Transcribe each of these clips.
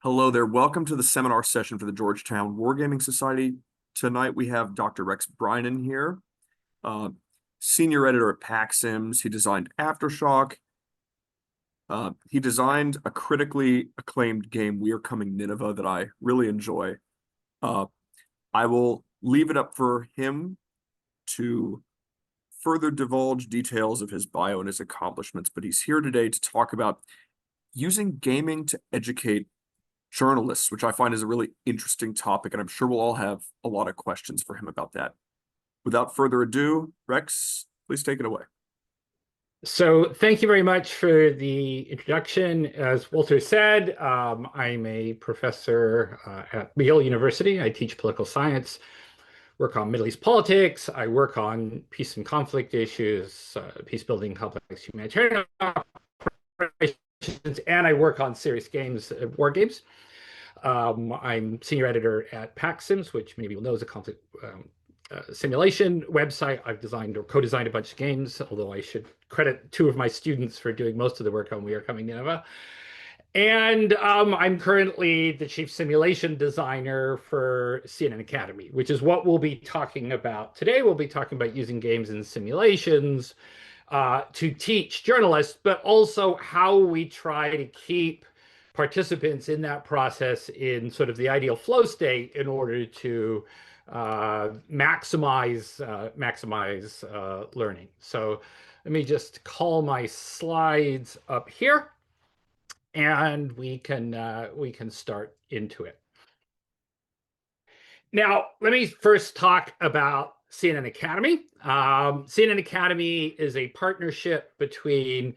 Hello there. Welcome to the seminar session for the Georgetown Wargaming Society. Tonight we have Dr. Rex Brynen here, uh, senior editor at PAXsims. He designed Aftershock. He designed a critically acclaimed game, We Are Coming Nineveh, that I really enjoy. Uh, I will leave it up for him to further divulge details of his bio and his accomplishments, but he's here today to talk about using gaming to educate journalists, which I find is a really interesting topic, and I'm sure we'll all have a lot of questions for him about that. Without further ado, Rex, please take it away. So thank you very much for the introduction. As Walter said, I'm a professor at McGill University. I teach political science, work on Middle East politics. I work on peace and conflict issues, peace building, complex humanitarian operations, and I work on serious games, war games. I'm senior editor at PAXsims, which many people know is a conflict simulation website. I've designed or co-designed a bunch of games, although I should credit two of my students for doing most of the work on We Are Coming Nineveh. And I'm currently the chief simulation designer for CNN Academy, which is what we'll be talking about today. We'll be talking about using games and simulations to teach journalists, but also how we try to keep participants in that process in sort of the ideal flow state in order to maximize learning. So let me just call my slides up here, and we can start into it. Now, let me first talk about CNN Academy. CNN Academy is a partnership between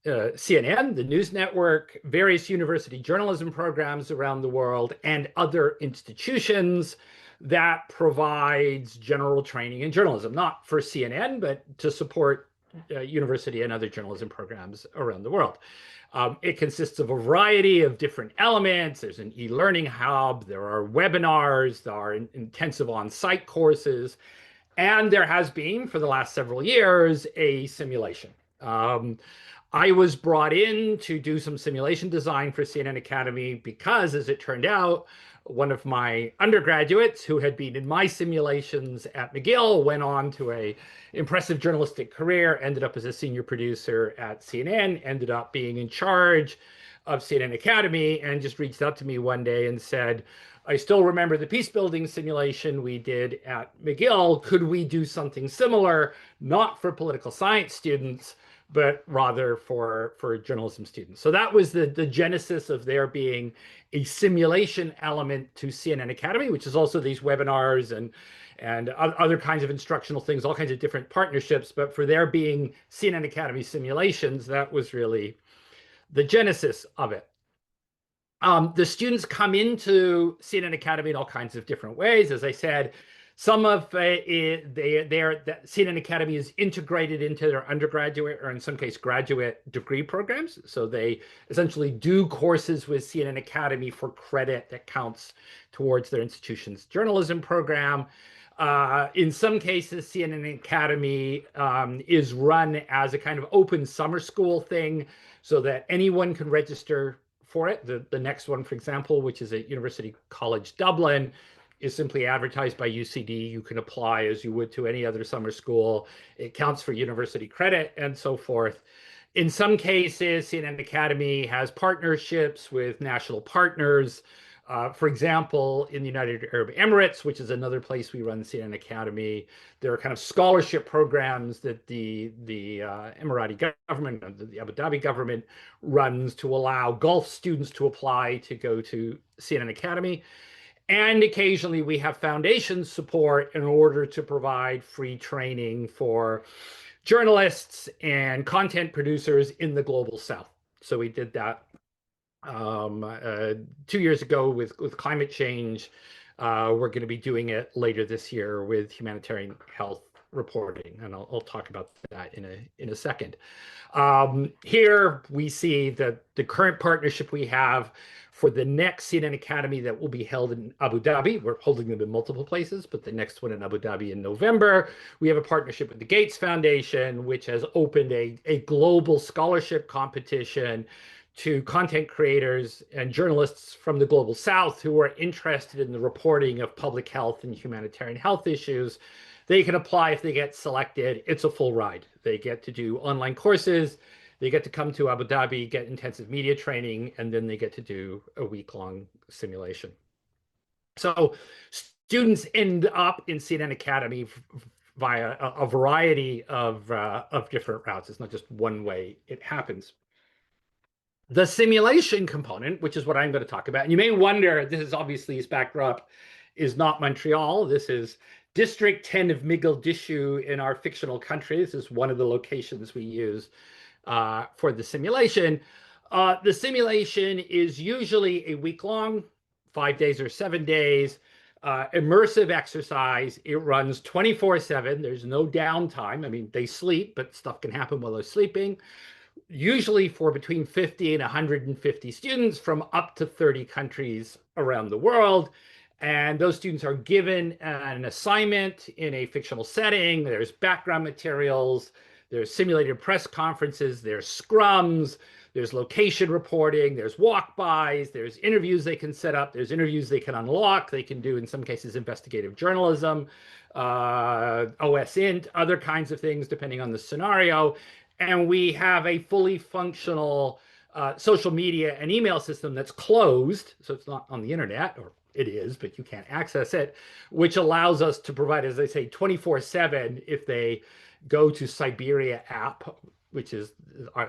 CNN, the news network, various university journalism programs around the world, and other institutions that provides general training in journalism, not for CNN, but to support university and other journalism programs around the world. It consists of a variety of different elements. There's an e-learning hub, there are webinars, there are intensive on-site courses, and there has been, for the last several years, a simulation. I was brought in to do some simulation design for CNN Academy because, as it turned out, one of my undergraduates who had been in my simulations at McGill went on to an impressive journalistic career, ended up as a senior producer at CNN, ended up being in charge of CNN Academy, and just reached out to me one day and said, I still remember the peace building simulation we did at McGill. Could we do something similar, not for political science students, but rather for journalism students? So that was the genesis of there being a simulation element to CNN Academy, which is also these webinars and other kinds of instructional things, all kinds of different partnerships. But for there being CNN Academy simulations, that was really the genesis of it. The students come into CNN Academy in all kinds of different ways. As I said, some of CNN Academy is integrated into their undergraduate, or in some case, graduate degree programs. So they essentially do courses with CNN Academy for credit that counts towards their institution's journalism program. In some cases, CNN Academy is run as a kind of open summer school thing so that anyone can register for it. The next one, for example, which is at University College Dublin, is simply advertised by UCD. You can apply as you would to any other summer school. It counts for university credit and so forth. In some cases, CNN Academy has partnerships with national partners. For example, in the United Arab Emirates, which is another place we run CNN Academy, there are kind of scholarship programs that the Emirati government, the Abu Dhabi government runs to allow Gulf students to apply to go to CNN Academy. And occasionally we have foundation support in order to provide free training for journalists and content producers in the global south. So we did that 2 years ago with climate change. We're going to be doing it later this year with humanitarian health reporting, and I'll talk about that in a second. Here we see that the current partnership we have for the next CNN Academy that will be held in Abu Dhabi. We're holding them in multiple places, but the next one in Abu Dhabi in November. We have a partnership with the Gates Foundation, which has opened a global scholarship competition to content creators and journalists from the global south who are interested in the reporting of public health and humanitarian health issues. They can apply if they get selected. It's a full ride. They get to do online courses. They get to come to Abu Dhabi, get intensive media training, and then they get to do a week-long simulation. So students end up in CNN Academy via a variety of different routes. It's not just one way it happens. The simulation component, which is what I'm going to talk about, and you may wonder, this is obviously his backdrop is not Montreal. This is District 10 of McGill in our fictional country. This is one of the locations we use for the simulation. The simulation is usually a week long, 5 days or 7 days, immersive exercise. It runs 24/7. There's no downtime. I mean, they sleep, but stuff can happen while they're sleeping. Usually for between 50 and 150 students from up to 30 countries around the world. And those students are given an assignment in a fictional setting. There's background materials, there's simulated press conferences, there's scrums, there's location reporting, there's walk-bys, there's interviews they can set up, there's interviews they can unlock. They can do, in some cases, investigative journalism, OSINT, other kinds of things, depending on the scenario. And we have a fully functional social media and email system that's closed, so it's not on the internet, or it is, but you can't access it, which allows us to provide, as I say, 24/7 if they go to Siberia app, which is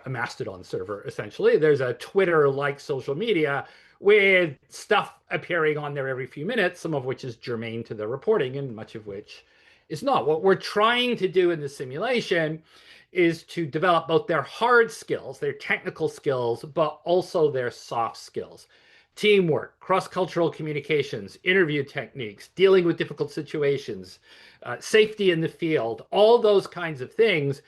a Mastodon server, essentially. There's a Twitter-like social media with stuff appearing on there every few minutes, some of which is germane to the reporting and much of which is not. What we're trying to do in the simulation is to develop both their hard skills, their technical skills, but also their soft skills. Teamwork, cross-cultural communications, interview techniques, dealing with difficult situations, safety in the field, all those kinds of things.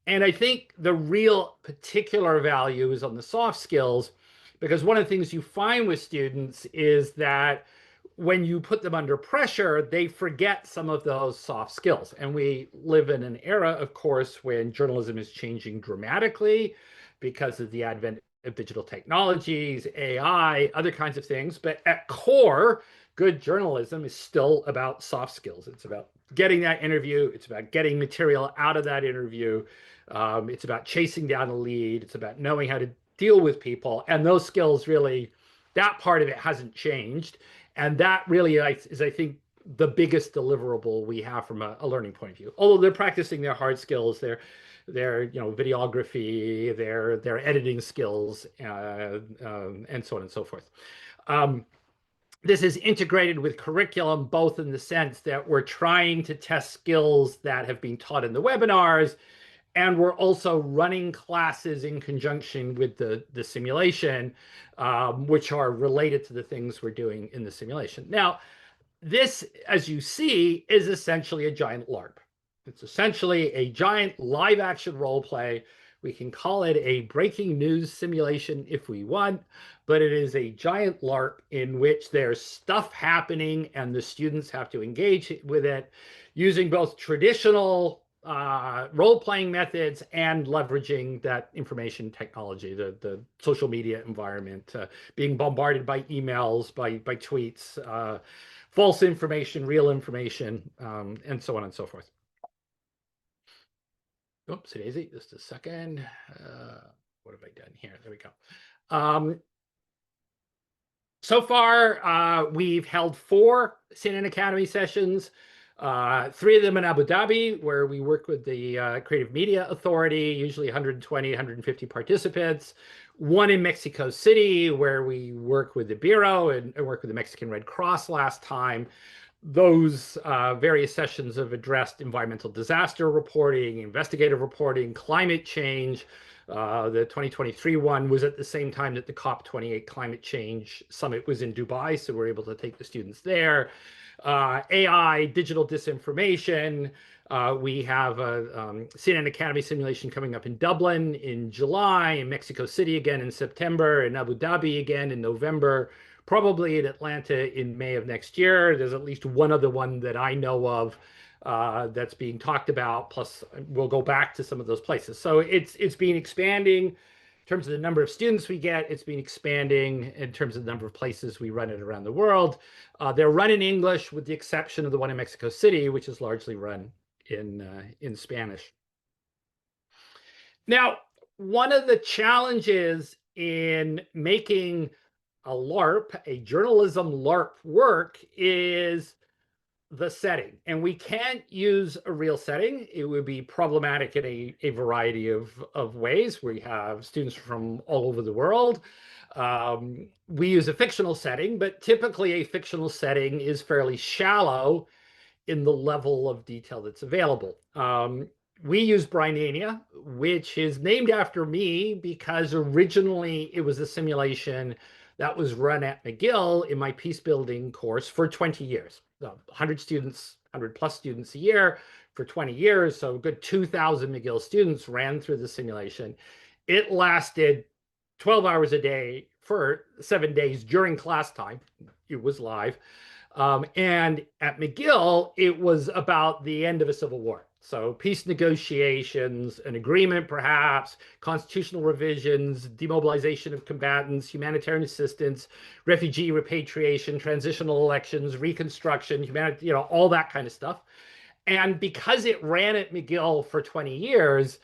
And I think the real particular value is on the soft skills, because one of the things you find with students is that when you put them under pressure, they forget some of those soft skills. And we live in an era, of course, when journalism is changing dramatically because of the advent of digital technologies, AI, other kinds of things. But at core, good journalism is still about soft skills. It's about getting that interview. It's about getting material out of that interview. It's about chasing down a lead. It's about knowing how to deal with people. And those skills really, that part of it hasn't changed. And that really is, I think, the biggest deliverable we have from a learning point of view. Although they're practicing their hard skills, their videography, their editing skills, and so on and so forth. This is integrated with curriculum, both in the sense that we're trying to test skills that have been taught in the webinars, and we're also running classes in conjunction with the simulation, which are related to the things we're doing in the simulation. Now, this, as you see, is essentially a giant LARP. It's essentially a giant live action role play. We can call it a breaking news simulation if we want, but it is a giant LARP in which there's stuff happening and the students have to engage with it using both traditional role-playing methods and leveraging that information technology, the social media environment, being bombarded by emails, by tweets, false information, real information, and so on and so forth. Oops, daisy, just a second. What have I done here? There we go. So far, we've held 4 CNN Academy sessions, 3 of them in Abu Dhabi, where we work with the Creative Media Authority, usually 120, 150 participants. 1 in Mexico City, where we work with the Bureau and work with the Mexican Red Cross last time. Those various sessions have addressed environmental disaster reporting, investigative reporting, climate change. The 2023 one was at the same time that the COP28 climate change summit was in Dubai, so we're able to take the students there. AI, digital disinformation. We have a CNN Academy simulation coming up in Dublin in July, in Mexico City again in September, in Abu Dhabi again in November, probably in Atlanta in May of next year. There's at least one other one that I know of that's being talked about, plus we'll go back to some of those places. So it's been expanding. In terms of the number of students we get, it's been expanding. In terms of the number of places we run it around the world, they're run in English with the exception of the one in Mexico City, which is largely run in Spanish. Now, one of the challenges in making a LARP, a journalism LARP work, is the setting. And we can't use a real setting. It would be problematic in a variety of ways. We have students from all over the world. We use a fictional setting, but typically a fictional setting is fairly shallow in the level of detail that's available. We use Brynenia, which is named after me because originally it was a simulation that was run at McGill in my peace building course for 20 years. 100 students, 100 plus students a year for 20 years. So a good 2,000 McGill students ran through the simulation. It lasted 12 hours a day for 7 days during class time. It was live. And at McGill, it was about the end of a civil war. So peace negotiations, an agreement perhaps, constitutional revisions, demobilization of combatants, humanitarian assistance, refugee repatriation, transitional elections, reconstruction, humanity, all that kind of stuff. And because it ran at McGill for 20 years,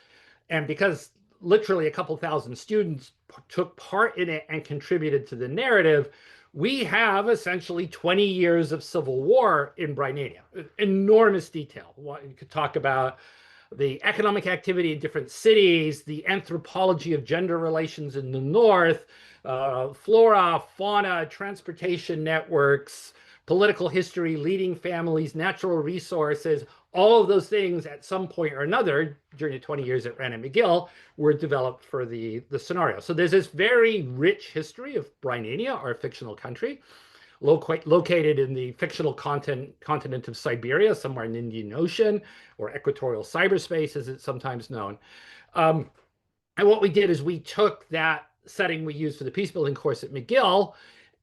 and because literally a couple thousand students took part in it and contributed to the narrative, we have essentially 20 years of civil war in Brynenia. Enormous detail. You could talk about the economic activity in different cities, the anthropology of gender relations in the north, flora, fauna, transportation networks, political history, leading families, natural resources. All of those things at some point or another during the 20 years it ran at McGill were developed for the scenario. So there's this very rich history of Brynenia, our fictional country, located in the fictional continent of Siberia, somewhere in the Indian Ocean, or equatorial cyberspace, as it's sometimes known. And what we did is we took that setting we used for the peace building course at McGill,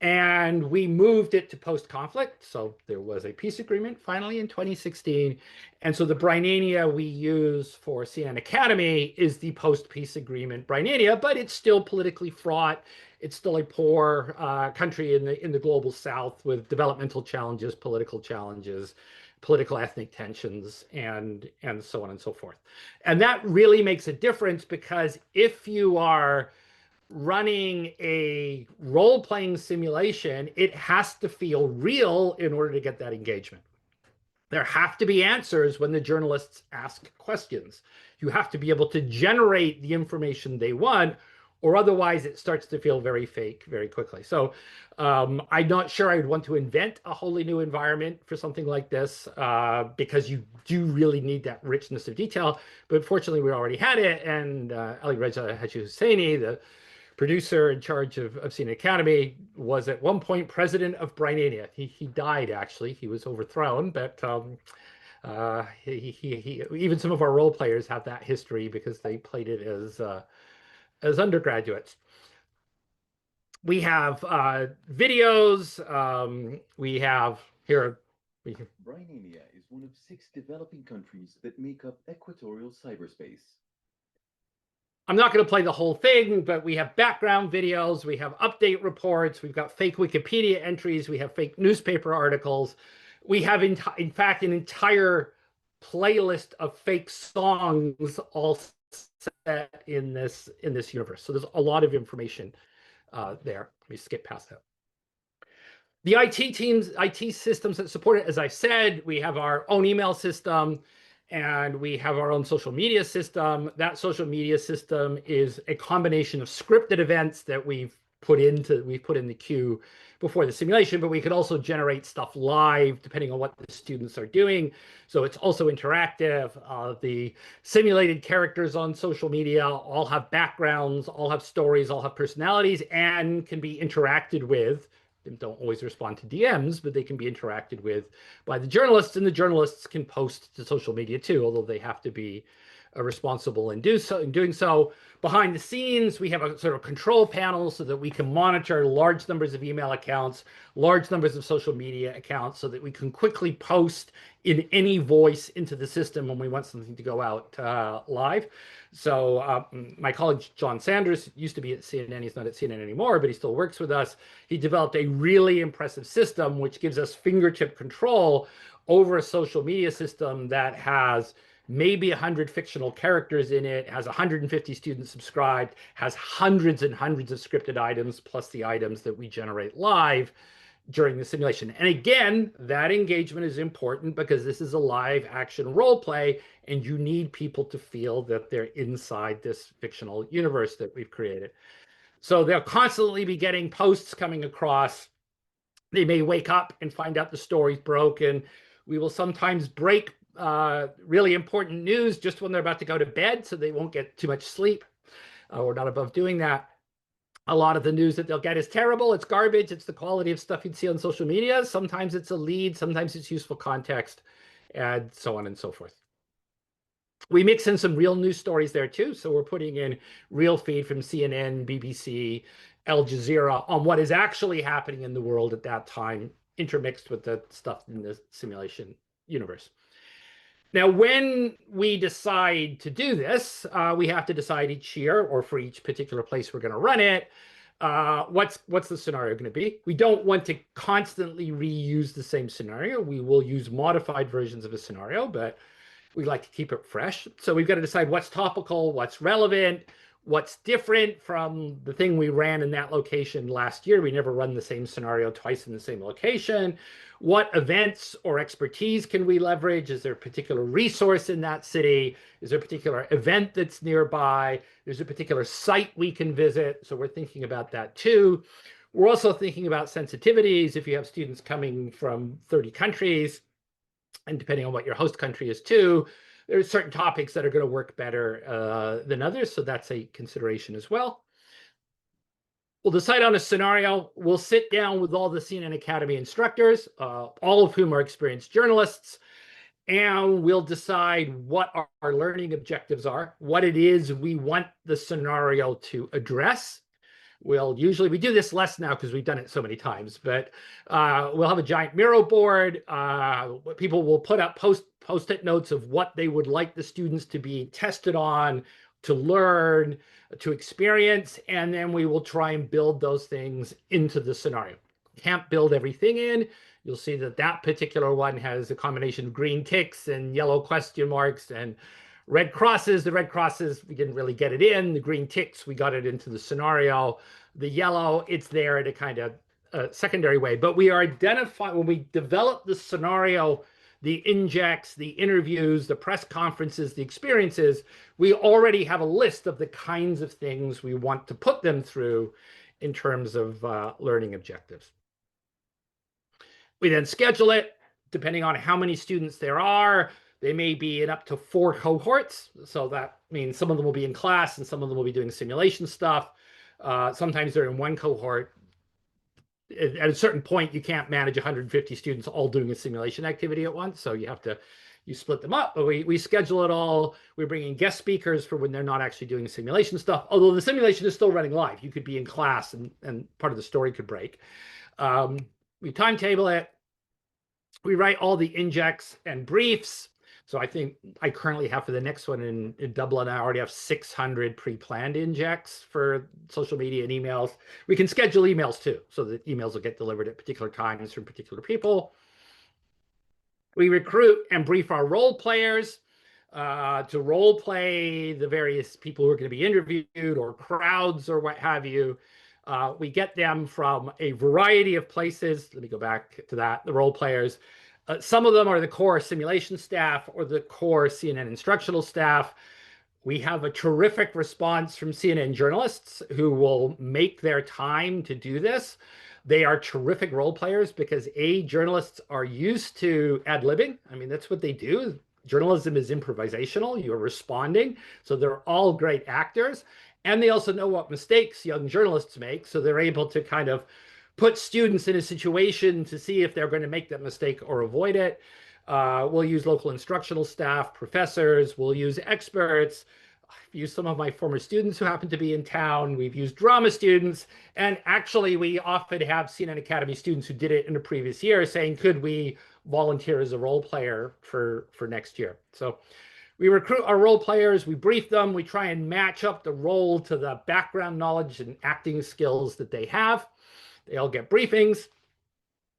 and we moved it to post-conflict. So there was a peace agreement finally in 2016. And so the Brynenia we use for CNN Academy is the post-peace agreement Brynenia, but it's still politically fraught. It's still a poor country in the global south with developmental challenges, political ethnic tensions, and so on and so forth. And that really makes a difference because if you are running a role-playing simulation, it has to feel real in order to get that engagement. There have to be answers when the journalists ask questions. You have to be able to generate the information they want, or otherwise it starts to feel very fake very quickly. So I'm not sure I would want to invent a wholly new environment for something like this because you do really need that richness of detail. But fortunately, we already had it. And Ali Reza Haji Husseini, the producer in charge of CNN Academy, was at one point president of Brynenia. He died, actually. He was overthrown, but even some of our role players have that history because they played it as undergraduates. We have videos. We have here. Brynenia is one of 6 developing countries that make up equatorial cyberspace. I'm not going to play the whole thing, but we have background videos, we have update reports, we've got fake Wikipedia entries, we have fake newspaper articles. We have, in fact, an entire playlist of fake songs all set in this universe. So there's a lot of information there. Let me skip past that. The IT systems that support it, as I said, we have our own email system, and we have our own social media system. That social media system is a combination of scripted events that we've put in the queue before the simulation, but we could also generate stuff live depending on what the students are doing. So it's also interactive. The simulated characters on social media all have backgrounds, all have stories, all have personalities, and can be interacted with. They don't always respond to DMs, but they can be interacted with by the journalists, and the journalists can post to social media too, although they have to be responsible in doing so. Behind the scenes, we have a sort of control panel so that we can monitor large numbers of email accounts, large numbers of social media accounts, so that we can quickly post in any voice into the system when we want something to go out live. So my colleague John Sanders used to be at CNN. He's not at CNN anymore, but he still works with us. He developed a really impressive system which gives us fingertip control over a social media system that has maybe 100 fictional characters in it, has 150 students subscribed, has hundreds and hundreds of scripted items, plus the items that we generate live during the simulation. And again, that engagement is important because this is a live action role play, and you need people to feel that they're inside this fictional universe that we've created. So they'll constantly be getting posts coming across. They may wake up and find out the story's broken. We will sometimes break really important news just when they're about to go to bed, so they won't get too much sleep. We're not above doing that. A lot of the news that they'll get is terrible. It's garbage. It's the quality of stuff you'd see on social media. Sometimes it's a lead. Sometimes it's useful context, and so on and so forth. We mix in some real news stories there too. So we're putting in real feed from CNN, BBC, Al Jazeera on what is actually happening in the world at that time, intermixed with the stuff in the simulation universe. Now, when we decide to do this, we have to decide each year, or for each particular place we're going to run it, what's the scenario going to be. We don't want to constantly reuse the same scenario. We will use modified versions of a scenario, but we like to keep it fresh. So we've got to decide what's topical, what's relevant, what's different from the thing we ran in that location last year. We never run the same scenario twice in the same location. What events or expertise can we leverage? Is there a particular resource in that city? Is there a particular event that's nearby? There's a particular site we can visit. So we're thinking about that too. We're also thinking about sensitivities. If you have students coming from 30 countries, and depending on what your host country is too, there's certain topics that are going to work better than others. So that's a consideration as well. We'll decide on a scenario. We'll sit down with all the CNN Academy instructors, all of whom are experienced journalists, and we'll decide what our learning objectives are, what it is we want the scenario to address. We do this less now because we've done it so many times, but we'll have a giant Miro board. People will put up post-it notes of what they would like the students to be tested on, to learn, to experience, and then we will try and build those things into the scenario. Can't build everything in. You'll see that that particular one has a combination of green ticks and yellow question marks and red crosses. The red crosses, we didn't really get it in. The green ticks, we got it into the scenario. The yellow, it's there in a kind of secondary way. But we are identifying, when we develop the scenario, the injects, the interviews, the press conferences, the experiences, we already have a list of the kinds of things we want to put them through in terms of learning objectives. We then schedule it, depending on how many students there are. They may be in up to 4 cohorts. So that means some of them will be in class and some of them will be doing simulation stuff. Sometimes they're in one cohort. At a certain point, you can't manage 150 students all doing a simulation activity at once. So you split them up, but we schedule it all. We bring in guest speakers for when they're not actually doing simulation stuff. Although the simulation is still running live. You could be in class and part of the story could break. We timetable it. We write all the injects and briefs. So I think I currently have for the next one in Dublin, I already have 600 pre-planned injects for social media and emails. We can schedule emails too, so that emails will get delivered at particular times from particular people. We recruit and brief our role players to role play the various people who are going to be interviewed or crowds or what have you. We get them from a variety of places. Let me go back to that, the role players. Some of them are the core simulation staff or the core CNN instructional staff. We have a terrific response from CNN journalists who will make their time to do this. They are terrific role players because journalists are used to ad-libbing. I mean, that's what they do. Journalism is improvisational. You're responding. So they're all great actors. And they also know what mistakes young journalists make. So they're able to kind of put students in a situation to see if they're going to make that mistake or avoid it. We'll use local instructional staff, professors, we'll use experts. I've used some of my former students who happen to be in town. We've used drama students. And actually, we often have CNN Academy students who did it in a previous year saying, could we volunteer as a role player for next year? So we recruit our role players, we brief them, we try and match up the role to the background knowledge and acting skills that they have. They all get briefings.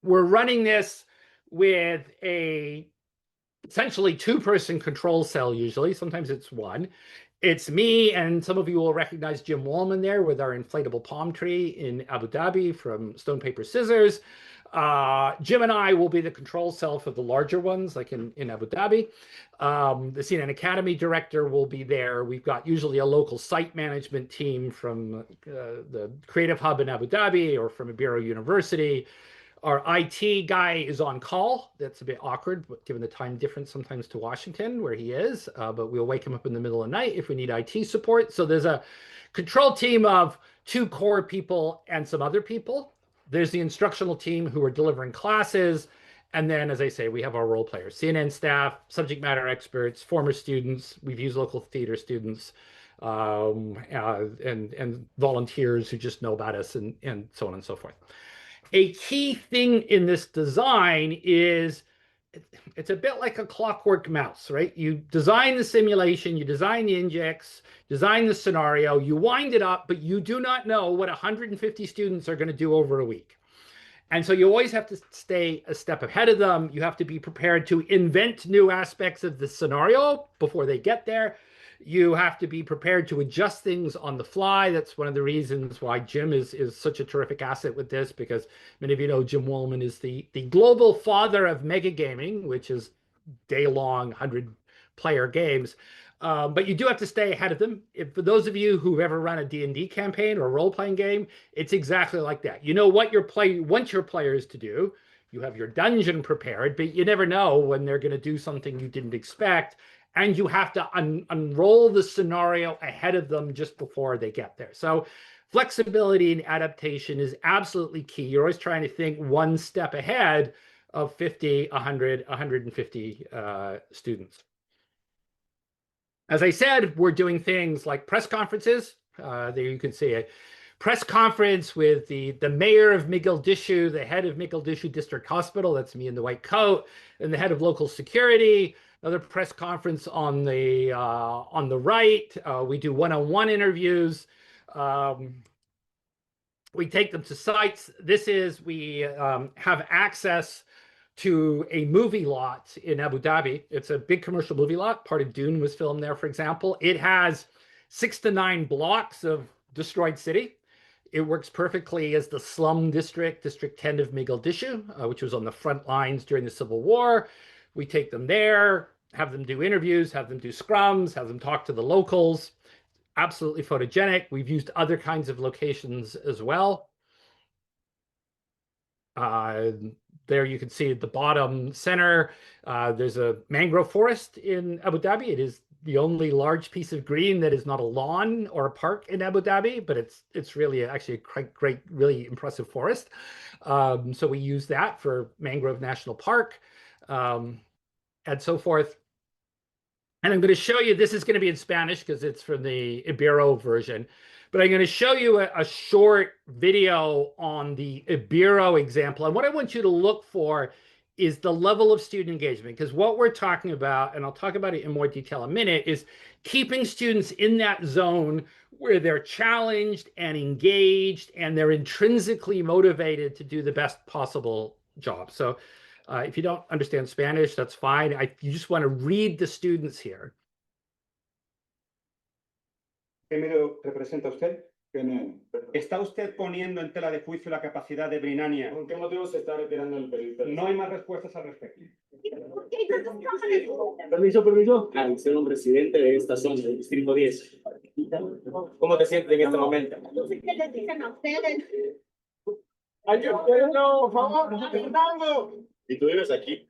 We're running this with a essentially two-person control cell usually. Sometimes it's one. It's me, and some of you will recognize Jim Wallman there with our inflatable palm tree in Abu Dhabi from Stone, Paper, Scissors. Jim and I will be the control cell for the larger ones, like in Abu Dhabi. The CNN Academy director will be there. We've got usually a local site management team from the Creative Hub in Abu Dhabi or from McGill University. Our IT guy is on call. That's a bit awkward, given the time difference sometimes to Washington, where he is. But we'll wake him up in the middle of the night if we need IT support. So there's a control team of 2 core people and some other people. There's the instructional team who are delivering classes. And then, as I say, we have our role players, CNN staff, subject matter experts, former students. We've used local theater students and volunteers who just know about us and so on and so forth. A key thing in this design is it's a bit like a clockwork mouse, right? You design the simulation, you design the injects, design the scenario, you wind it up, but you do not know what 150 students are going to do over a week. And so you always have to stay a step ahead of them. You have to be prepared to invent new aspects of the scenario before they get there. You have to be prepared to adjust things on the fly. That's one of the reasons why Jim is such a terrific asset with this, because many of you know Jim Wallman is the global father of mega gaming, which is day-long 100-player games. But you do have to stay ahead of them. For those of you who've ever run a D&D campaign or a role-playing game, it's exactly like that. You know what want your players to do. You have your dungeon prepared, but you never know when they're going to do something you didn't expect. And you have to unroll the scenario ahead of them just before they get there. So flexibility and adaptation is absolutely key. You're always trying to think one step ahead of 50, 100, 150 students. As I said, we're doing things like press conferences. There you can see a press conference with the mayor of Mogadishu, the head of Mogadishu District Hospital, that's me in the white coat, and the head of local security. Another press conference on the right. We do one-on-one interviews. We take them to sites. We have access to a movie lot in Abu Dhabi. It's a big commercial movie lot. Part of Dune was filmed there, for example. It has 6 to 9 blocks of destroyed city. It works perfectly as the slum district, District 10 of Mogadishu, which was on the front lines during the Civil War. We take them there, have them do interviews, have them do scrums, have them talk to the locals. Absolutely photogenic. We've used other kinds of locations as well. There you can see at the bottom center, there's a mangrove forest in Abu Dhabi. It is the only large piece of green that is not a lawn or a park in Abu Dhabi, but it's really actually a great, really impressive forest. So we use that for Mangrove National Park and so forth. And I'm going to show you, this is going to be in Spanish because it's from the Ibero version, but I'm going to show you a short video on the Ibero example. And what I want you to look for is the level of student engagement, because what we're talking about, and I'll talk about it in more detail in a minute, is keeping students in that zone where they're challenged and engaged and they're intrinsically motivated to do the best possible job. So if you don't understand Spanish, that's fine. You just want to read the students here. Primero, ¿representa usted? ¿Está usted poniendo en tela de juicio la capacidad de Brynen? ¿Con qué motivo se está retirando el periodista? No hay más respuestas al respecto. Permiso. Al ser un residente de esta zona, del distrito 10. ¿Cómo te sientes en este momento? No sé qué les dicen a ustedes. Ayúdenlo, por favor, nos están gritando. ¿Y tú vives aquí?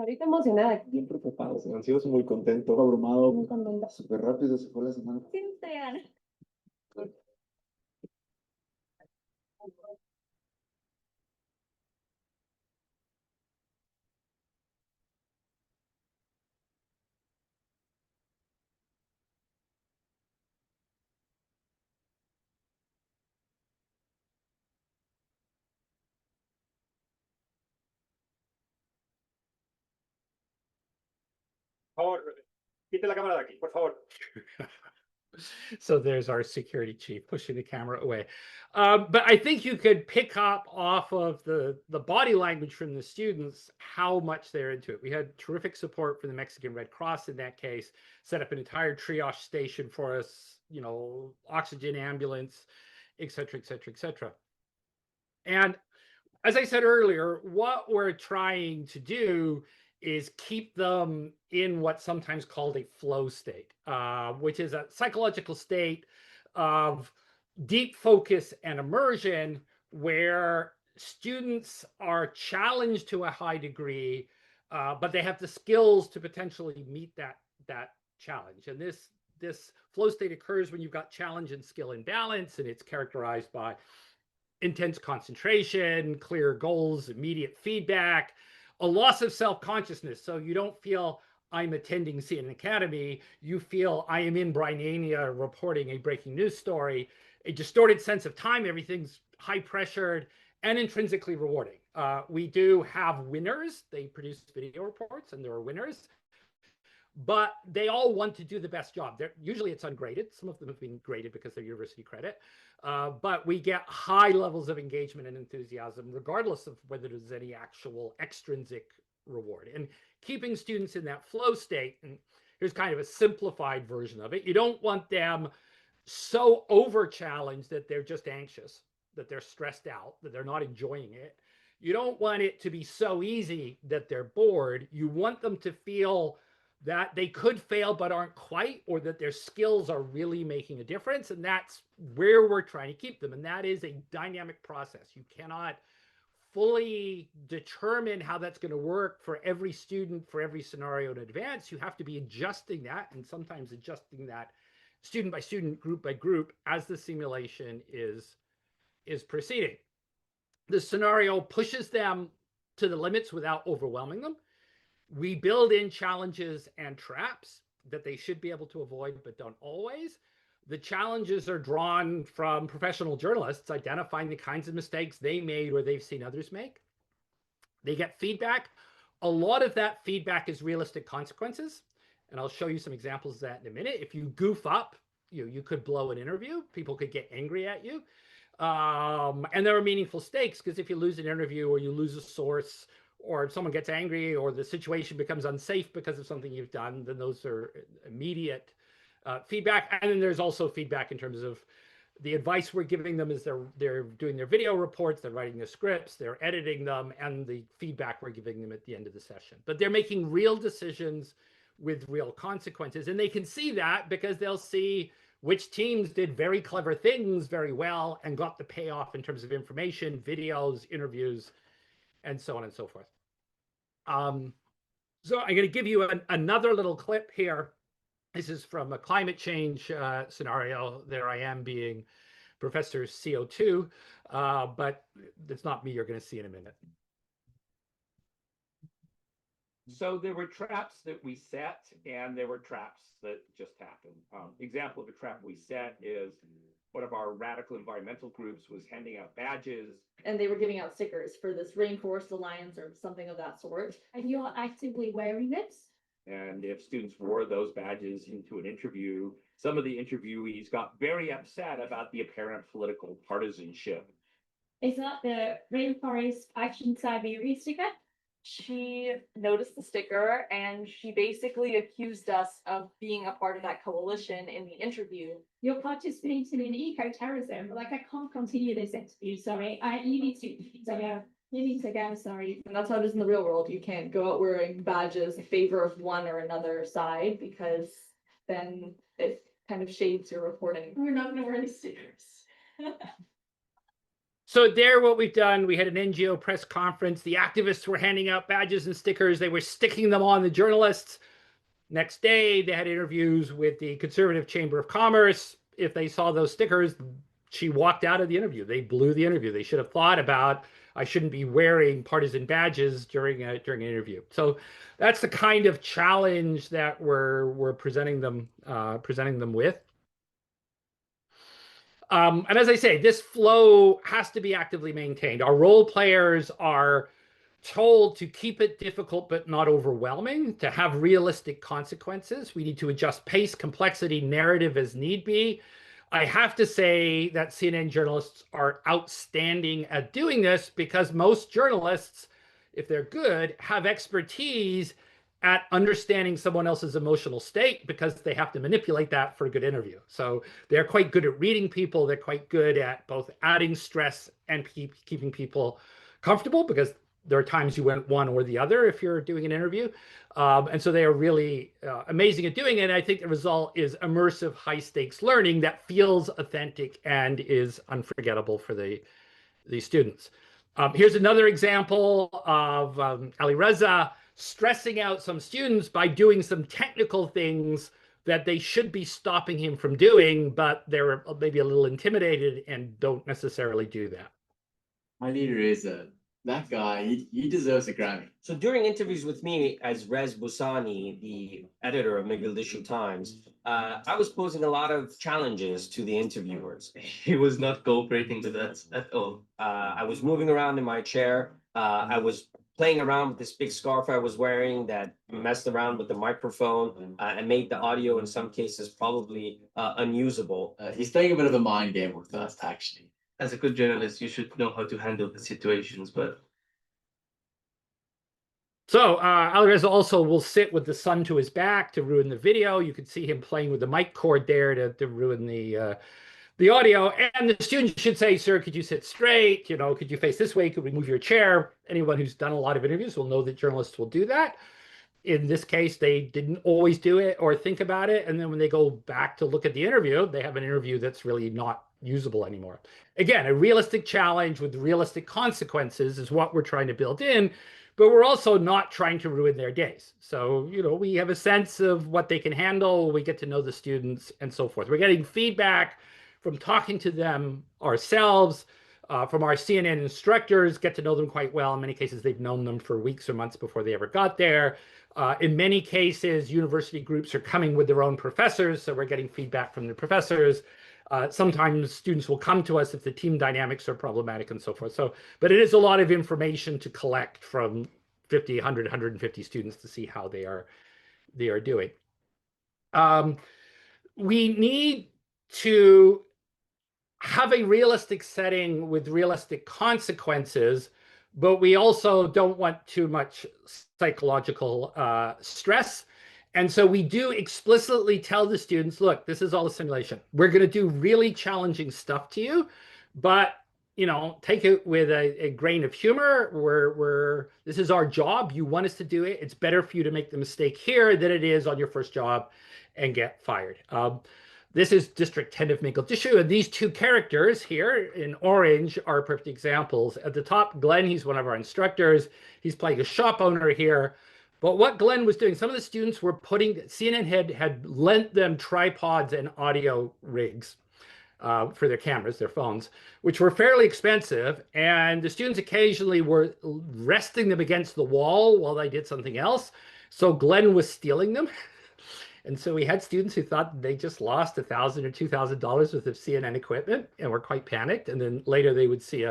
Ahorita emocionada. Bien preocupados, ansioso, muy contento, abrumado. Muy contenta. Súper rápido se fue la semana. Siempre gana. Por favor, quite la cámara de aquí, por favor. So there's our security chief pushing the camera away. But I think you could pick up off of the body language from the students how much they're into it. We had terrific support from the Mexican Red Cross in that case, set up an entire triage station for us, you know, oxygen ambulance, et cetera, et cetera, et cetera. And as I said earlier, what we're trying to do is keep them in what's sometimes called a flow state, which is a psychological state of deep focus and immersion where students are challenged to a high degree, but they have the skills to potentially meet that challenge. And this flow state occurs when you've got challenge and skill in balance, and it's characterized by intense concentration, clear goals, immediate feedback, a loss of self-consciousness. So you don't feel I'm attending CNN Academy. You feel I am in Brynen reporting a breaking news story, a distorted sense of time. Everything's high pressured and intrinsically rewarding. We do have winners. They produce video reports and there are winners, but they all want to do the best job. Usually it's ungraded. Some of them have been graded because they're university credit. But we get high levels of engagement and enthusiasm, regardless of whether there's any actual extrinsic reward. And keeping students in that flow state, and here's kind of a simplified version of it. You don't want them so over-challenged that they're just anxious, that they're stressed out, that they're not enjoying it. You don't want it to be so easy that they're bored. You want them to feel that they could fail but aren't quite, or that their skills are really making a difference. And that's where we're trying to keep them. And that is a dynamic process. You cannot fully determine how that's going to work for every student, for every scenario in advance. You have to be adjusting that, and sometimes adjusting that student by student, group by group, as the simulation is proceeding. The scenario pushes them to the limits without overwhelming them. We build in challenges and traps that they should be able to avoid, but don't always. The challenges are drawn from professional journalists identifying the kinds of mistakes they made or they've seen others make. They get feedback. A lot of that feedback is realistic consequences. And I'll show you some examples of that in a minute. If you goof up, you could blow an interview. People could get angry at you. And there are meaningful stakes, because if you lose an interview or you lose a source, or if someone gets angry or the situation becomes unsafe because of something you've done, then those are immediate feedback. And then there's also feedback in terms of the advice we're giving them as they're doing their video reports, they're writing their scripts, they're editing them, and the feedback we're giving them at the end of the session. But they're making real decisions with real consequences. And they can see that because they'll see which teams did very clever things very well and got the payoff in terms of information, videos, interviews, and so on and so forth. So I'm going to give you another little clip here. This is from a climate change scenario. There I am being Professor CO2, but it's not me you're going to see in a minute. So there were traps that we set, and there were traps that just happened. Example of a trap we set is one of our radical environmental groups was handing out badges. And they were giving out stickers for this Rainforest Alliance or something of that sort. And you are actively wearing it? And if students wore those badges into an interview, some of the interviewees got very upset about the apparent political partisanship. Is that the Rainforest Action Siberia sticker? She noticed the sticker and she basically accused us of being a part of that coalition in the interview. You're participating in eco-terrorism. Like, I can't continue this interview, sorry. You need to go, sorry. And that's how it is in the real world. You can't go out wearing badges in favor of one or another side, because then it kind of shades your reporting. We're not going to wear any stickers. So there, what we've done, we had an NGO press conference. The activists were handing out badges and stickers. They were sticking them on the journalists. Next day, they had interviews with the Conservative Chamber of Commerce. If they saw those stickers, she walked out of the interview. They blew the interview. They should have thought about, I shouldn't be wearing partisan badges during an interview. So that's the kind of challenge that we're presenting them with. And as I say, this flow has to be actively maintained. Our role players are told to keep it difficult but not overwhelming, to have realistic consequences. We need to adjust pace, complexity, narrative as need be. I have to say that CNN journalists are outstanding at doing this because most journalists, if they're good, have expertise at understanding someone else's emotional state because they have to manipulate that for a good interview. So they're quite good at reading people. They're quite good at both adding stress and keeping people comfortable, because there are times you want one or the other if you're doing an interview. And so they are really amazing at doing it. And I think the result is immersive, high stakes learning that feels authentic and is unforgettable for the students. Here's another example of Ali Reza stressing out some students by doing some technical things that they should be stopping him from doing, but they're maybe a little intimidated and don't necessarily do that. My leader is that guy. He deserves a Grammy. So during interviews with me as Rez Boussani, the editor of McGill Issue Times, I was posing a lot of challenges to the interviewers. He was not cooperating with us at all. I was moving around in my chair. I was playing around with this big scarf I was wearing that messed around with the microphone and made the audio in some cases probably unusable. He's playing a bit of a mind game with us, actually. As a good journalist, you should know how to handle the situations, but. So Ali Reza also will sit with the sun to his back to ruin the video. You can see him playing with the mic cord there to ruin the audio. And the student should say, sir, could you sit straight? You know, could you face this way? Could we move your chair? Anyone who's done a lot of interviews will know that journalists will do that. In this case, they didn't always do it or think about it. And then when they go back to look at the interview, they have an interview that's really not usable anymore. Again, a realistic challenge with realistic consequences is what we're trying to build in, but we're also not trying to ruin their days. So, you know, we have a sense of what they can handle. We get to know the students and so forth. We're getting feedback from talking to them ourselves, from our CNN instructors, get to know them quite well. In many cases, they've known them for weeks or months before they ever got there. In many cases, university groups are coming with their own professors, so we're getting feedback from the professors. Sometimes students will come to us if the team dynamics are problematic and so forth. So, but it is a lot of information to collect from 50, 100, 150 students to see how they are doing. We need to have a realistic setting with realistic consequences, but we also don't want too much psychological stress. And so we do explicitly tell the students, look, this is all a simulation. We're going to do really challenging stuff to you, but you know, take it with a grain of humor. This is our job. You want us to do it. It's better for you to make the mistake here than it is on your first job and get fired. This is District 10 of McGill Issue, and these two characters here in orange are perfect examples. At the top, Glenn, he's one of our instructors. He's playing a shop owner here. But what Glenn was doing, some of the students were CNN had lent them tripods and audio rigs for their cameras, their phones, which were fairly expensive. And the students occasionally were resting them against the wall while they did something else. So Glenn was stealing them. And so we had students who thought they just lost $1,000 or $2,000 worth of CNN equipment and were quite panicked. And then later they would see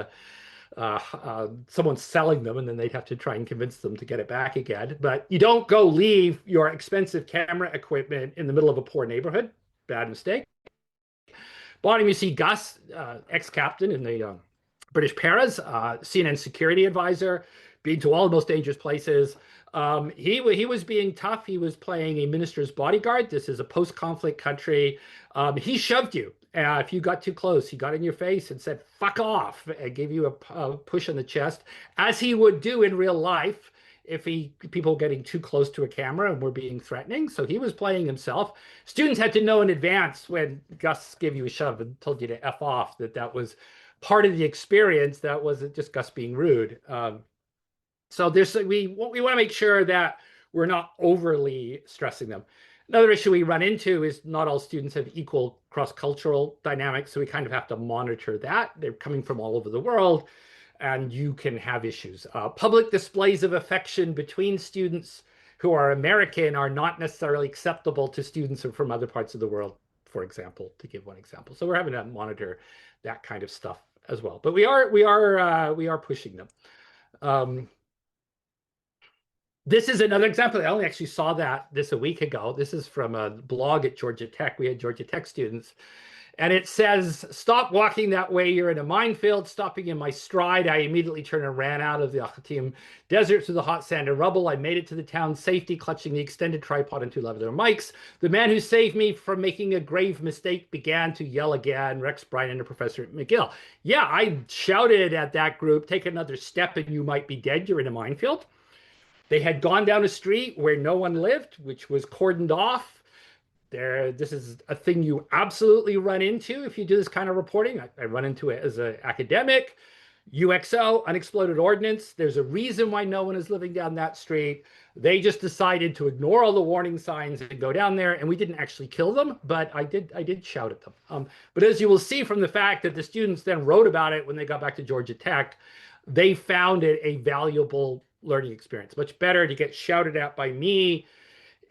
someone selling them, and then they'd have to try and convince them to get it back again. But you don't go leave your expensive camera equipment in the middle of a poor neighborhood. Bad mistake. Bottom, you see Gus, ex-captain in the British Paras, CNN security advisor, been to all the most dangerous places. He was being tough. He was playing a minister's bodyguard. This is a post-conflict country. He shoved you. If you got too close, he got in your face and said, fuck off, and gave you a push on the chest, as he would do in real life if people getting too close to a camera and were being threatening. So he was playing himself. Students had to know in advance when Gus gave you a shove and told you to F off that was part of the experience. That wasn't just Gus being rude. So we want to make sure that we're not overly stressing them. Another issue we run into is not all students have equal cross-cultural dynamics, so we kind of have to monitor that. They're coming from all over the world, and you can have issues. Public displays of affection between students who are American are not necessarily acceptable to students from other parts of the world, for example, to give one example. So we're having to monitor that kind of stuff as well. But we are pushing them. This is another example. I only actually saw this a week ago. This is from a blog at Georgia Tech. We had Georgia Tech students. And it says, "Stop walking that way. You're in a minefield." Stopping in my stride, I immediately turned and ran out of the Akhatim desert through the hot sand and rubble. I made it to the town's safety, clutching the extended tripod and 2 lavalier mics. The man who saved me from making a grave mistake began to yell again. Rex Brynen, a professor at McGill. Yeah, I shouted at that group, "Take another step and you might be dead. You're in a minefield." They had gone down a street where no one lived, which was cordoned off. This is a thing you absolutely run into if you do this kind of reporting. I run into it as an academic. UXO, unexploded ordnance. There's a reason why no one is living down that street. They just decided to ignore all the warning signs and go down there, and we didn't actually kill them, but I did shout at them. But as you will see from the fact that the students then wrote about it when they got back to Georgia Tech, they found it a valuable learning experience. Much better to get shouted at by me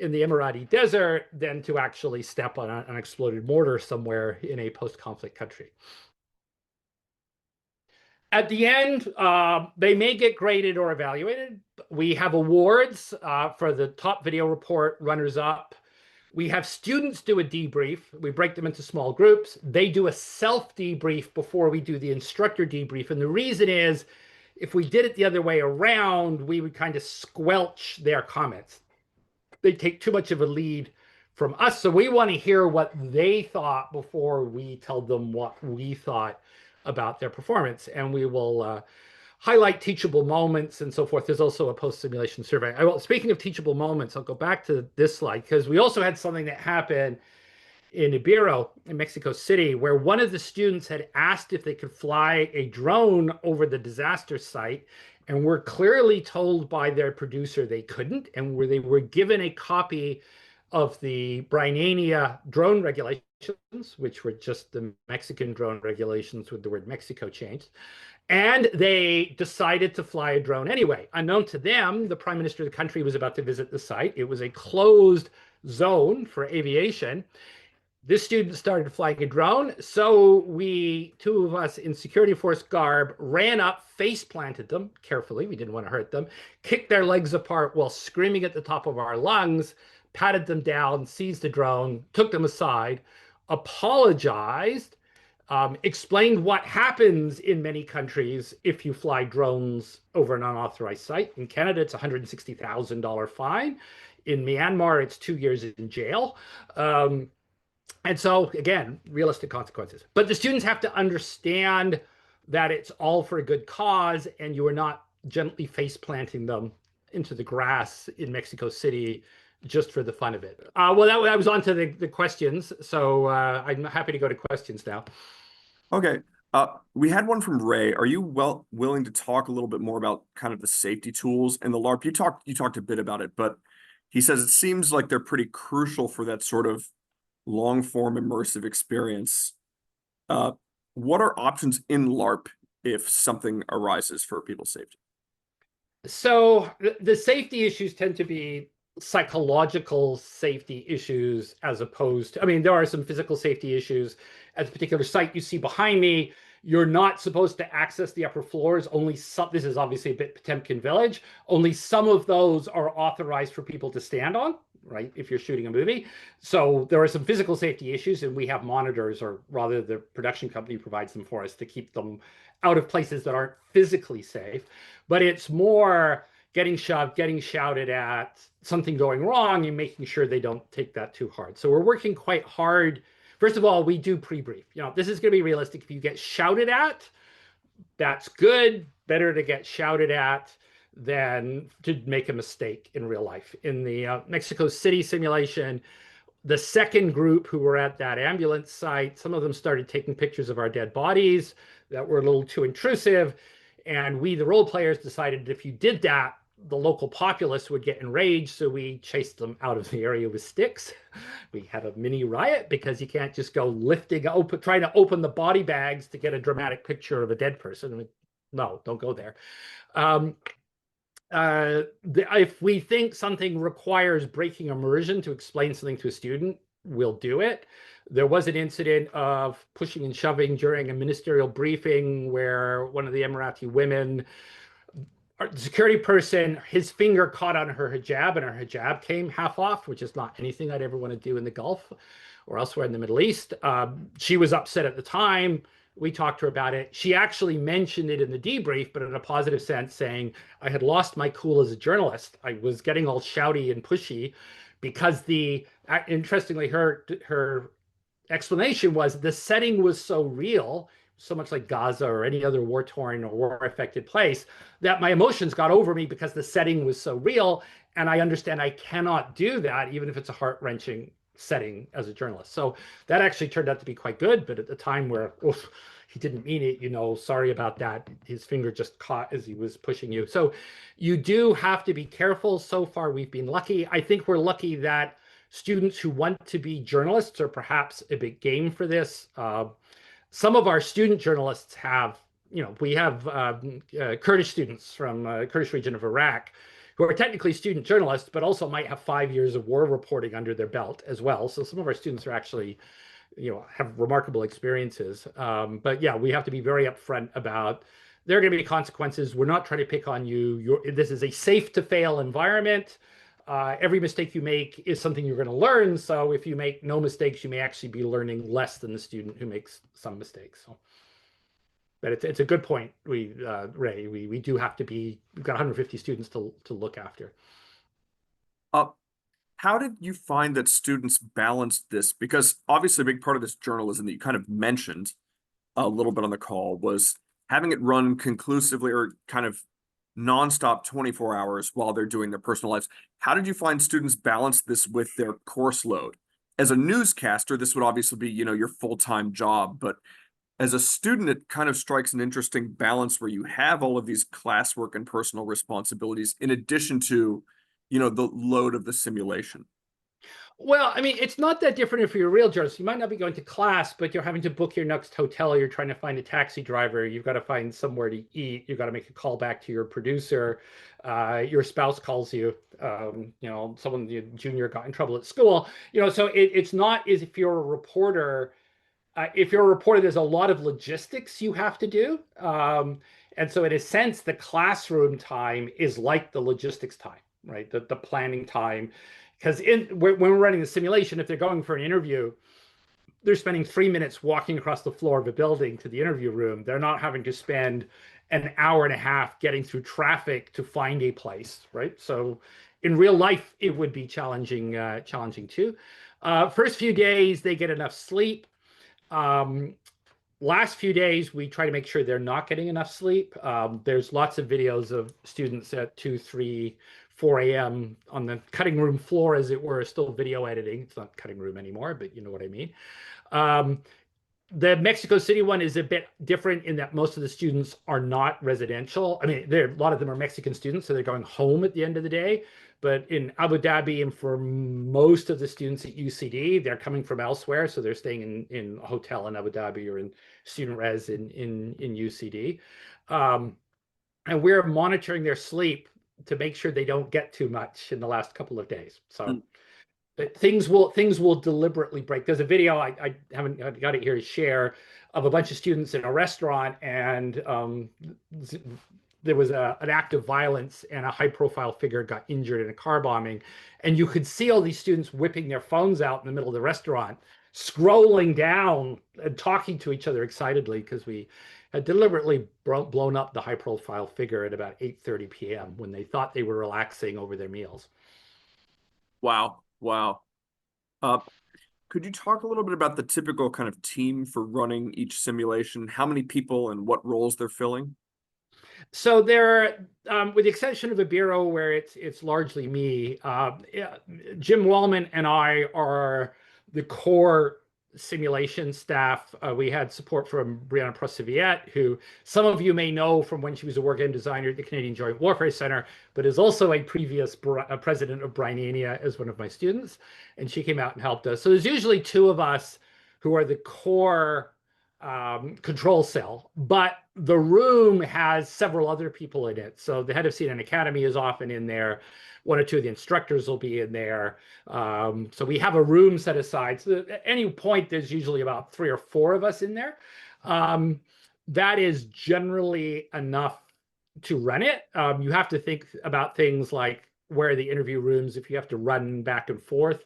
in the Emirati desert than to actually step on an exploded mortar somewhere in a post-conflict country. At the end, they may get graded or evaluated. We have awards for the top video report, runners-up. We have students do a debrief. We break them into small groups. They do a self-debrief before we do the instructor debrief. And the reason is, if we did it the other way around, we would kind of squelch their comments. They take too much of a lead from us. So we want to hear what they thought before we tell them what we thought about their performance. And we will highlight teachable moments and so forth. There's also a post-simulation survey. Speaking of teachable moments, I'll go back to this slide because we also had something that happened in Ibero in Mexico City, where one of the students had asked if they could fly a drone over the disaster site, and were clearly told by their producer they couldn't, and where they were given a copy of the Brynenia drone regulations, which were just the Mexican drone regulations with the word Mexico changed. And they decided to fly a drone anyway. Unknown to them, the prime minister of the country was about to visit the site. It was a closed zone for aviation. This student started flying a drone, so two of us in security force garb, ran up, face planted them carefully. We didn't want to hurt them, kicked their legs apart while screaming at the top of our lungs, patted them down, seized the drone, took them aside, apologized, explained what happens in many countries if you fly drones over an unauthorized site. In Canada, it's a $160,000 fine. In Myanmar, it's 2 years in jail. And so, again, realistic consequences. But the students have to understand that it's all for a good cause, and you are not gently face planting them into the grass in Mexico City just for the fun of it. Well, that was on to the questions. So I'm happy to go to questions now. Okay. We had one from Ray. Are you willing to talk a little bit more about kind of the safety tools and the LARP? You talked a bit about it, but he says it seems like they're pretty crucial for that sort of long-form immersive experience. What are options in LARP if something arises for people's safety? So the safety issues tend to be psychological safety issues as opposed to, I mean, there are some physical safety issues. At the particular site you see behind me, you're not supposed to access the upper floors. Only some, this is obviously a bit Potemkin Village, only some of those are authorized for people to stand on, right, if you're shooting a movie. So there are some physical safety issues, and we have monitors, or rather the production company provides them for us to keep them out of places that aren't physically safe. But it's more getting shoved, getting shouted at, something going wrong, and making sure they don't take that too hard. So we're working quite hard. First of all, we do pre-brief. You know, this is going to be realistic. If you get shouted at, that's good. Better to get shouted at than to make a mistake in real life. In the Mexico City simulation, The second group who were at that ambulance site, some of them started taking pictures of our dead bodies that were a little too intrusive. And we, the role players, decided if you did that, the local populace would get enraged. So we chased them out of the area with sticks. We had a mini riot because you can't just go lifting open, trying to open the body bags to get a dramatic picture of a dead person. I mean, no, don't go there. If we think something requires breaking immersion to explain something to a student, we'll do it. There was an incident of pushing and shoving during a ministerial briefing where one of the Emirati women, the security person, his finger caught on her hijab and her hijab came half off, which is not anything I'd ever want to do in the Gulf or elsewhere in the Middle East. She was upset at the time. We talked to her about it. She actually mentioned it in the debrief, but in a positive sense, saying, I had lost my cool as a journalist. I was getting all shouty and pushy because interestingly, her explanation was the setting was so real, so much like Gaza or any other war-torn or war-affected place, that my emotions got over me because the setting was so real. And I understand I cannot do that, even if it's a heart-wrenching setting as a journalist. So that actually turned out to be quite good. But at the time where he didn't mean it, sorry about that. His finger just caught as he was pushing you. So you do have to be careful. So far, we've been lucky. I think we're lucky that students who want to be journalists are perhaps a big game for this. Some of our student journalists have, we have Kurdish students from Kurdish region of Iraq who are technically student journalists, but also might have 5 years of war reporting under their belt as well. So some of our students are actually, have remarkable experiences. But yeah, we have to be very upfront about there are going to be consequences. We're not trying to pick on you. This is a safe to fail environment. Every mistake you make is something you're going to learn. So if you make no mistakes, you may actually be learning less than the student who makes some mistakes. So, but it's a good point, Ray. We do have to we've got 150 students to look after. How did you find that students balanced this? Because obviously a big part of this journalism that you kind of mentioned a little bit on the call was having it run conclusively or kind of nonstop 24 hours while they're doing their personal lives. How did you find students balance this with their course load? As a newscaster, this would obviously be, your full-time job, but as a student, it kind of strikes an interesting balance where you have all of these classwork and personal responsibilities in addition to, the load of the simulation. Well, I mean, it's not that different if you're a real journalist. You might not be going to class, but you're having to book your next hotel. You're trying to find a taxi driver. You've got to find somewhere to eat. You've got to make a call back to your producer. Your spouse calls you. Someone, your junior got in trouble at school. So it's not as if you're a reporter. If you're a reporter, there's a lot of logistics you have to do. And so in a sense, the classroom time is like the logistics time, right? The planning time. Because when we're running the simulation, if they're going for an interview, they're spending 3 minutes walking across the floor of a building to the interview room. They're not having to spend an hour and a half getting through traffic to find a place, right? So in real life, it would be challenging too. First few days, they get enough sleep. Last few days, we try to make sure they're not getting enough sleep. There's lots of videos of students at 2, 3, 4 a.m. on the cutting room floor, as it were, still video editing. It's not cutting room anymore, but you know what I mean. The Mexico City one is a bit different in that most of the students are not residential. I mean, a lot of them are Mexican students, so they're going home at the end of the day. But in Abu Dhabi and for most of the students at UCD, they're coming from elsewhere. So they're staying in a hotel in Abu Dhabi or in student res in UCD. And we're monitoring their sleep to make sure they don't get too much in the last couple of days. So things will deliberately break. There's a video I haven't got it here to share of a bunch of students in a restaurant, and there was an act of violence and a high-profile figure got injured in a car bombing, and you could see all these students whipping their phones out in the middle of the restaurant, scrolling down and talking to each other excitedly because we had deliberately blown up the high-profile figure at about 8:30 p.m. when they thought they were relaxing over their meals. Wow. Could you talk a little bit about the typical kind of team for running each simulation? How many people and what roles they're filling? So there, with the exception of a bureau where it's largely me, Jim Wellman and I are the core simulation staff. We had support from Brianna Proseviet, who some of you may know from when she was a war game designer at the Canadian Joint Warfare Center, but is also a previous president of Brynenia as one of my students. And she came out and helped us. So there's usually two of us who are the core control cell, but the room has several other people in it. So the head of CNN Academy is often in there. One or two of the instructors will be in there. So we have a room set aside. So at any point, there's usually about 3 or 4 of us in there. That is generally enough to run it. You have to think about things like where are the interview rooms if you have to run back and forth.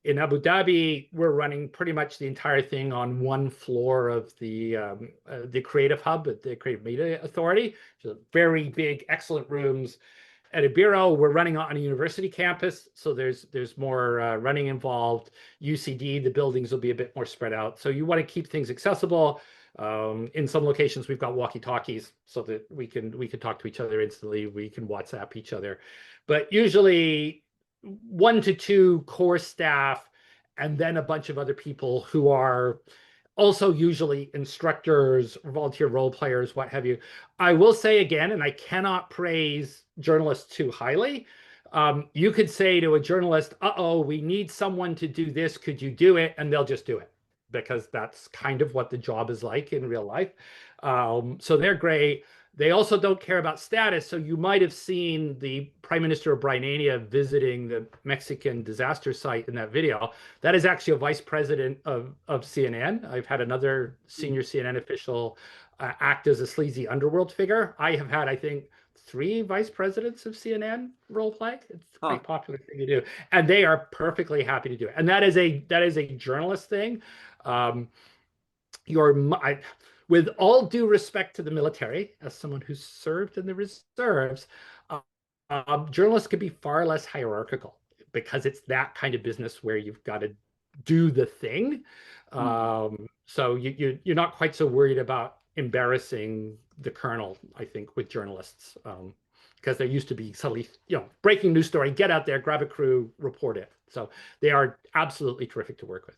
In Abu Dhabi, we're running pretty much the entire thing on one floor of the Creative Hub at the Creative Media Authority. So very big, excellent rooms. At Ibero, we're running on a university campus, so there's more running involved. UCD, the buildings will be a bit more spread out. So you want to keep things accessible. In some locations, we've got walkie-talkies so that we can talk to each other instantly. We can WhatsApp each other, but usually 1 to 2 core staff, and then a bunch of other people who are also usually instructors, volunteer role players, what have you. I will say again, and I cannot praise journalists too highly. You could say to a journalist, uh-oh, we need someone to do this. Could you do it? And they'll just do it, because that's kind of what the job is like in real life. So they're great. They also don't care about status. So you might have seen the Prime Minister of Brynenia visiting the Mexican disaster site in that video. That is actually a vice president of CNN. I've had another senior CNN official act as a sleazy underworld figure. I have had, I think, 3 vice presidents of CNN role play. It's a pretty popular thing to do. And they are perfectly happy to do it. And that is a journalist thing. With all due respect to the military, as someone who's served in the reserves, journalists can be far less hierarchical because it's that kind of business where you've got to do the thing. So you're not quite so worried about embarrassing the colonel, I think, with journalists, because there used to be suddenly, breaking news story, get out there, grab a crew, report it. So they are absolutely terrific to work with.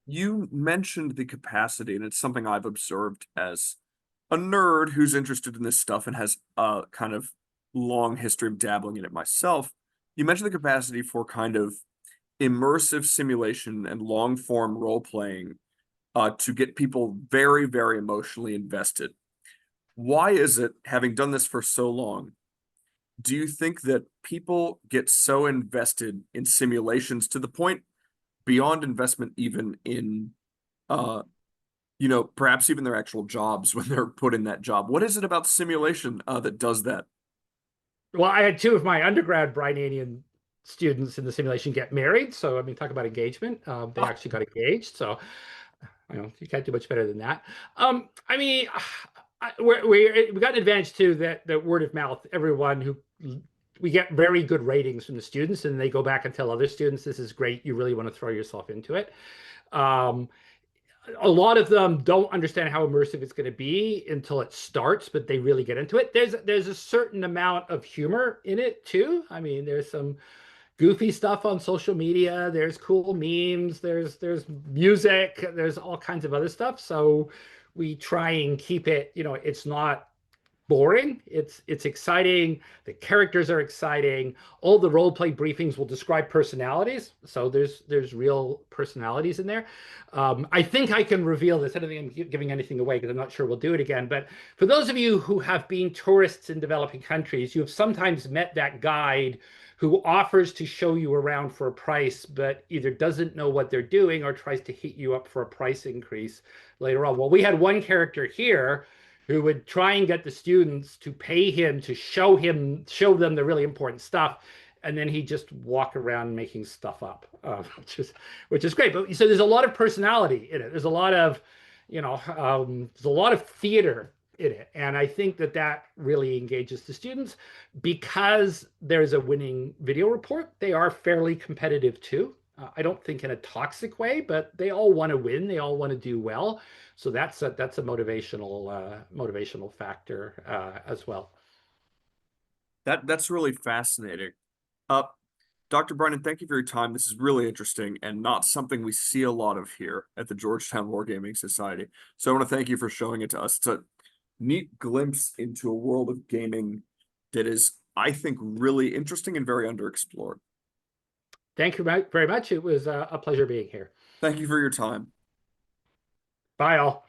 You mentioned the capacity, and it's something I've observed as a nerd who's interested in this stuff and has a kind of long history of dabbling in it myself. You mentioned the capacity for kind of immersive simulation and long form role playing to get people very, very emotionally invested. Why is it, having done this for so long, do you think that people get so invested in simulations to the point beyond investment even in perhaps even their actual jobs when they're put in that job? What is it about simulation that does that? Well, I had 2 of my undergrad Brynenian students in the simulation get married. So, I mean, talk about engagement. They actually got engaged. So, you can't do much better than that. I mean, we got an advantage too, that word of mouth, we get very good ratings from the students, and they go back and tell other students, this is great. You really want to throw yourself into it. A lot of them don't understand how immersive it's going to be until it starts, but they really get into it. There's a certain amount of humor in it too. I mean, there's some goofy stuff on social media. There's cool memes. There's music. There's all kinds of other stuff. So we try and keep it, it's not boring. It's exciting. The characters are exciting. All the role play briefings will describe personalities. So there's real personalities in there. I think I can reveal this. I don't think I'm giving anything away because I'm not sure we'll do it again. But for those of you who have been tourists in developing countries, you have sometimes met that guide who offers to show you around for a price, but either doesn't know what they're doing or tries to hit you up for a price increase later on. Well, we had one character here who would try and get the students to pay him to show them the really important stuff, and then he'd just walk around making stuff up, which is great. But so there's a lot of personality in it. There's a lot of, there's a lot of theater in it, and I think that really engages the students because there's a winning video report. They are fairly competitive too. I don't think in a toxic way, but they all want to win. They all want to do well. So that's a motivational factor as well. That's really fascinating. Dr. Brynen, thank you for your time. This is really interesting and not something we see a lot of here at the Georgetown Wargaming Society. So I want to thank you for showing it to us. It's a neat glimpse into a world of gaming that is, I think, really interesting and very underexplored. Thank you very much. It was a pleasure being here. Thank you for your time. Bye all.